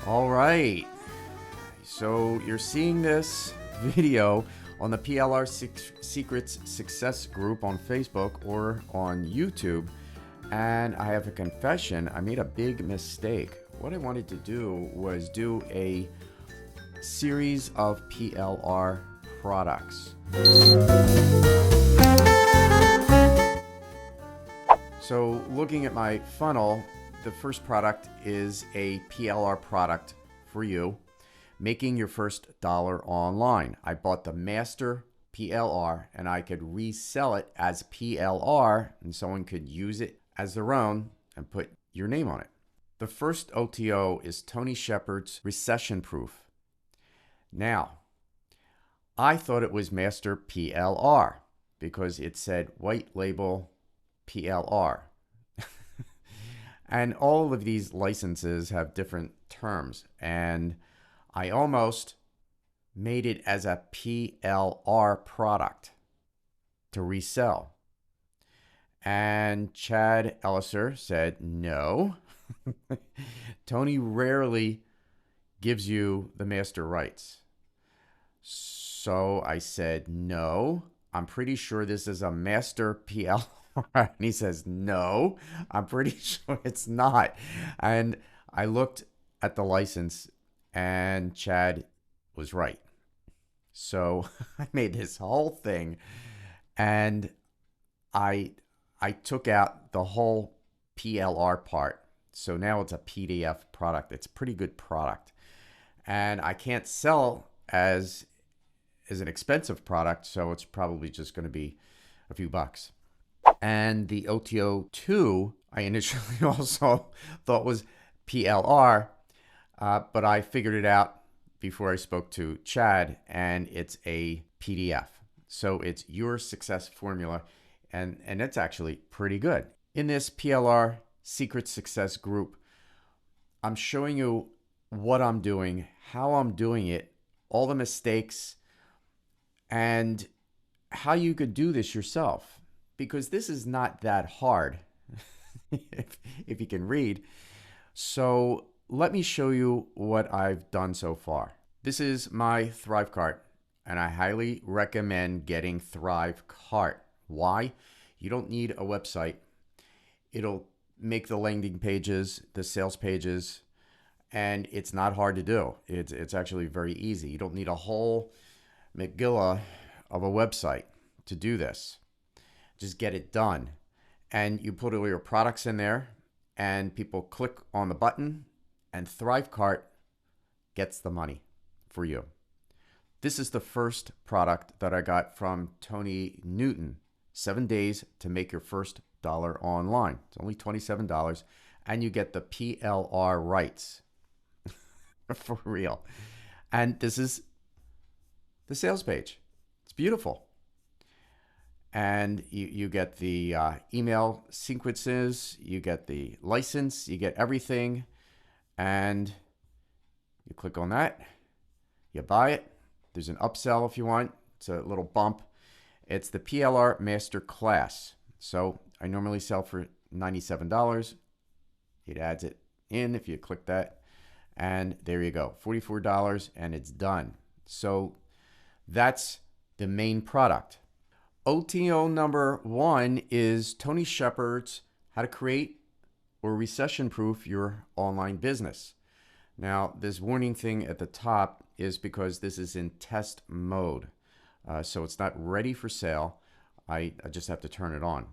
All right, so you're seeing this video on the PLR Secrets Success group on Facebook or on YouTube, and I have a confession. I made a big mistake. What I wanted to do was do a series of PLR products. So looking at my funnel, the first product is a PLR product for you, making your first dollar online. I bought the Master PLR and I could resell it as PLR and someone could use it as their own and put your name on it. The first OTO is Tony Shepard's Recession Proof. Now, I thought it was Master PLR because it said white label PLR. And all of these licenses have different terms, and I almost made it as a PLR product to resell. And Chad Elliser said, no, Tony rarely gives you the master rights. So I said, no, I'm pretty sure this is a master PLR. And he says, no, I'm pretty sure it's not. And I looked at the license and Chad was right. So I made this whole thing and I took out the whole PLR part. So now it's a PDF product. It's a pretty good product. And I can't sell as an expensive product, so it's probably just going to be a few bucks. And the OTO2, I initially also thought was PLR, but I figured it out before I spoke to Chad, and it's a PDF. So it's your success formula, and it's actually pretty good. In this PLR Secret Success group, I'm showing you what I'm doing, how I'm doing it, all the mistakes, and how you could do this yourself. Because this is not that hard, if you can read. So let me show you what I've done so far. This is my ThriveCart, and I highly recommend getting ThriveCart. Why? You don't need a website. It'll make the landing pages, the sales pages, and it's not hard to do. It's actually very easy. You don't need a whole megillah of a website to do this. Just get it done. And you put all your products in there and people click on the button and ThriveCart gets the money for you. This is the first product that I got from Tony Newton. 7 days to make your first dollar online. It's only $27 and you get the PLR rights for real. And this is the sales page. It's beautiful. And you get the email sequences, you get the license, you get everything, and you click on that, you buy it. There's an upsell if you want. It's a little bump. It's the PLR Masterclass. So I normally sell for $97. It adds it in if you click that, and there you go, $44, and it's done. So that's the main product. OTO number 1 is Tony Shepard's How to Create or Recession-Proof Your Online Business. Now, this warning thing at the top is because this is in test mode. So it's not ready for sale. I just have to turn it on.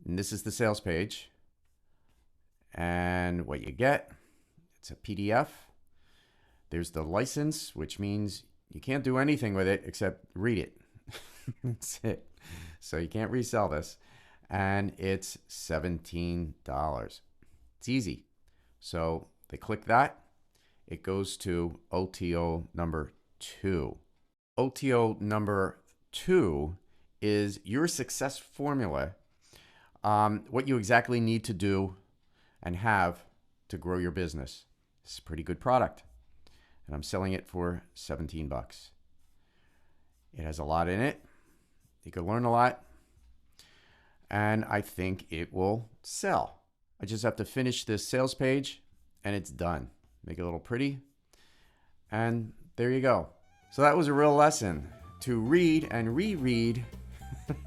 And this is the sales page. And what you get, it's a PDF. There's the license, which means you can't do anything with it except read it. That's it. So you can't resell this. And it's $17. It's easy. So they click that. It goes to OTO number 2. OTO number 2 is your success formula. What you exactly need to do and have to grow your business. It's a pretty good product. And I'm selling it for 17 bucks. It has a lot in it. You can learn a lot. And I think it will sell. I just have to finish this sales page and it's done. make it a little pretty. And there you go. So that was a real lesson to read and reread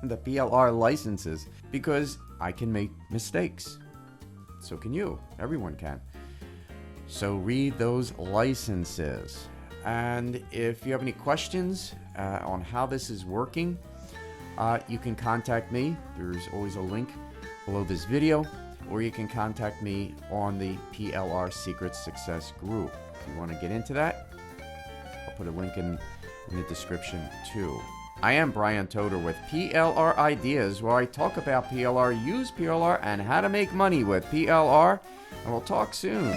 the PLR licenses, because I can make mistakes. So can you. Everyone can. So read those licenses. And if you have any questions on how this is working, you can contact me. There's always a link below this video, or you can contact me on the PLR Secret Success group. If you want to get into that, I'll put a link in the description too. I am Brian Toder with PLR Ideas, where I talk about PLR, use PLR, and how to make money with PLR. And we'll talk soon.